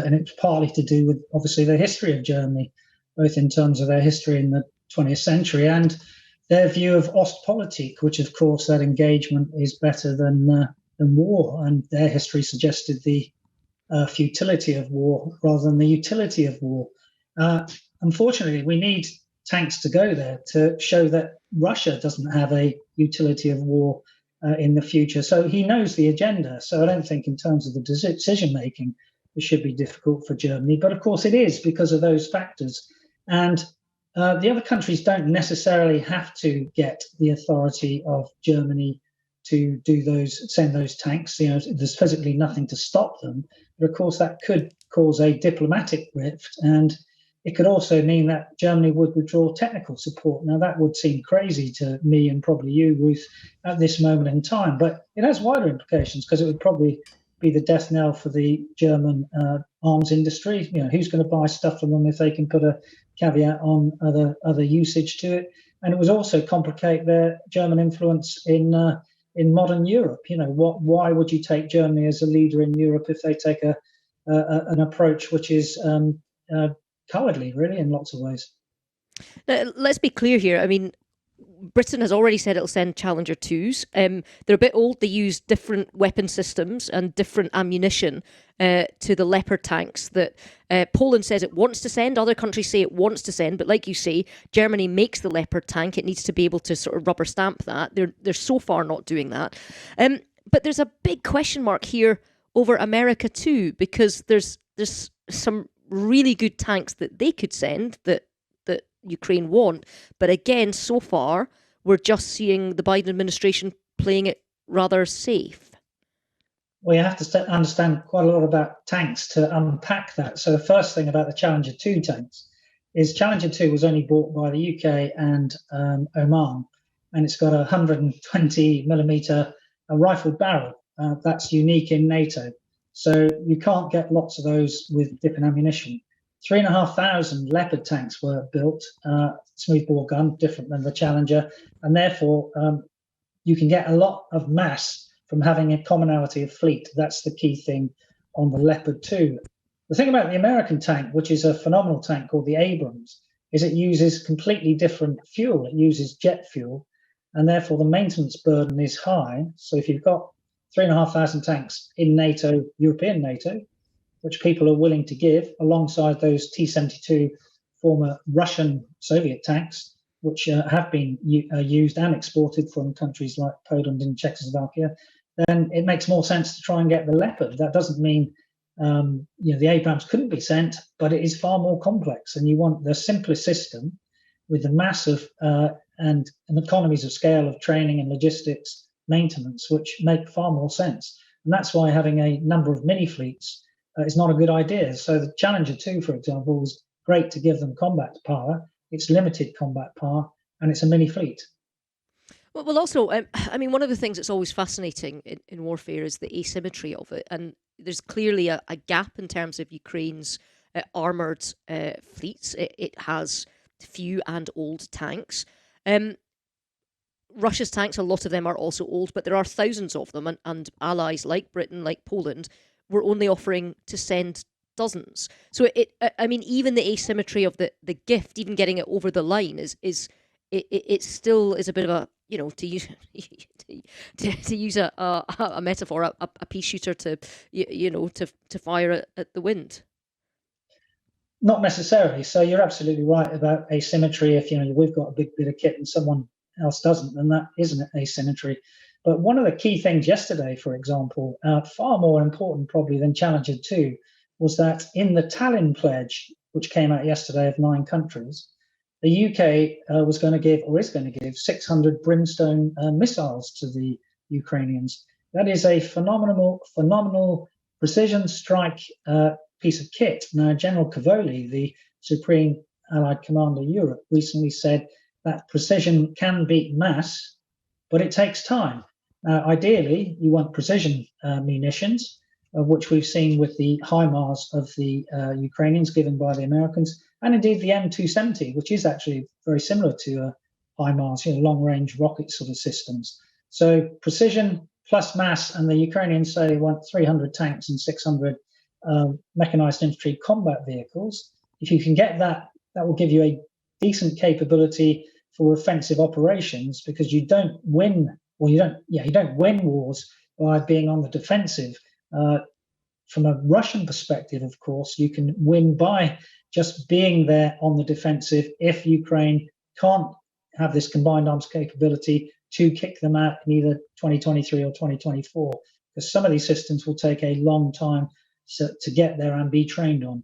and it's partly to do with obviously the history of Germany, both in terms of their history in the 20th century and their view of Ostpolitik, which of course that engagement is better than war, and their history suggested the futility of war rather than the utility of war. Unfortunately, we need tanks to go there to show that Russia doesn't have a utility of war in the future. So he knows the agenda. So I don't think in terms of the decision making, it should be difficult for Germany. But of course it is because of those factors. And the other countries don't necessarily have to get the authority of Germany to send those tanks. There's physically nothing to stop them. But of course that could cause a diplomatic rift, and it could also mean that Germany would withdraw technical support. Now, that would seem crazy to me and probably you, Ruth, at this moment in time, but it has wider implications because it would probably be the death knell for the German arms industry. Who's going to buy stuff from them if they can put a caveat on other usage to it? And it would also complicate their German influence in modern Europe. Why would you take Germany as a leader in Europe if they take an approach which is cowardly, really, in lots of ways? Now, let's be clear here. I mean, Britain has already said it'll send Challenger 2s. They're a bit old. They use different weapon systems and different ammunition to the Leopard tanks that Poland says it wants to send. Other countries say it wants to send. But like you say, Germany makes the Leopard tank. It needs to be able to sort of rubber stamp that. They're so far not doing that. But there's a big question mark here over America too, because there's some really good tanks that they could send that Ukraine want. But again, so far, we're just seeing the Biden administration playing it rather safe. Well, you have to understand quite a lot about tanks to unpack that. So the first thing about the Challenger 2 tanks is Challenger 2 was only bought by the UK and Oman, and it's got a 120 millimeter rifled barrel. That's unique in NATO. So you can't get lots of those with different ammunition. 3,500 Leopard tanks were built, smoothbore gun, different than the Challenger, and therefore you can get a lot of mass from having a commonality of fleet. That's the key thing on the Leopard 2. The thing about the American tank, which is a phenomenal tank called the Abrams, is it uses completely different fuel. It uses jet fuel, and therefore the maintenance burden is high. So if you've got 3,500 tanks in NATO, European NATO, which people are willing to give, alongside those T-72 former Russian Soviet tanks, which have been used and exported from countries like Poland and Czechoslovakia, then it makes more sense to try and get the Leopard. That doesn't mean the Abrams couldn't be sent, but it is far more complex, and you want the simplest system with the massive and economies of scale of training and logistics maintenance, which make far more sense. And that's why having a number of mini fleets is not a good idea. So the Challenger 2, for example, was great to give them combat power. It's limited combat power, and it's a mini fleet. Well, also, I mean, one of the things that's always fascinating in warfare is the asymmetry of it. And there's clearly a gap in terms of Ukraine's armoured fleets. It has few and old tanks. Russia's tanks, a lot of them are also old, but there are thousands of them. And allies like Britain, like Poland, were only offering to send dozens. So even the asymmetry of the gift, even getting it over the line, it still is a bit of a, to use to use a metaphor, a pea shooter to fire at the wind. Not necessarily. So you're absolutely right about asymmetry. If we've got a big bit of kit and someone else doesn't, then that isn't asymmetry. But one of the key things yesterday, for example, far more important probably than Challenger 2, was that in the Tallinn Pledge, which came out yesterday of 9 countries, the UK was going to give, or is going to give, 600 Brimstone missiles to the Ukrainians. That is a phenomenal precision strike piece of kit. Now, General Cavoli, the Supreme Allied Commander of Europe, recently said that precision can beat mass, but it takes time. Ideally, you want precision munitions, which we've seen with the HIMARS of the Ukrainians given by the Americans, and indeed the M270, which is actually very similar to HIMARS, long-range rocket sort of systems. So precision plus mass, and the Ukrainians say they want 300 tanks and 600 mechanized infantry combat vehicles. If you can get that, that will give you a decent capability for offensive operations, because you don't win, or you don't win wars by being on the defensive. From a Russian perspective, of course, you can win by just being there on the defensive if Ukraine can't have this combined arms capability to kick them out in either 2023 or 2024, because some of these systems will take a long time to get there and be trained on.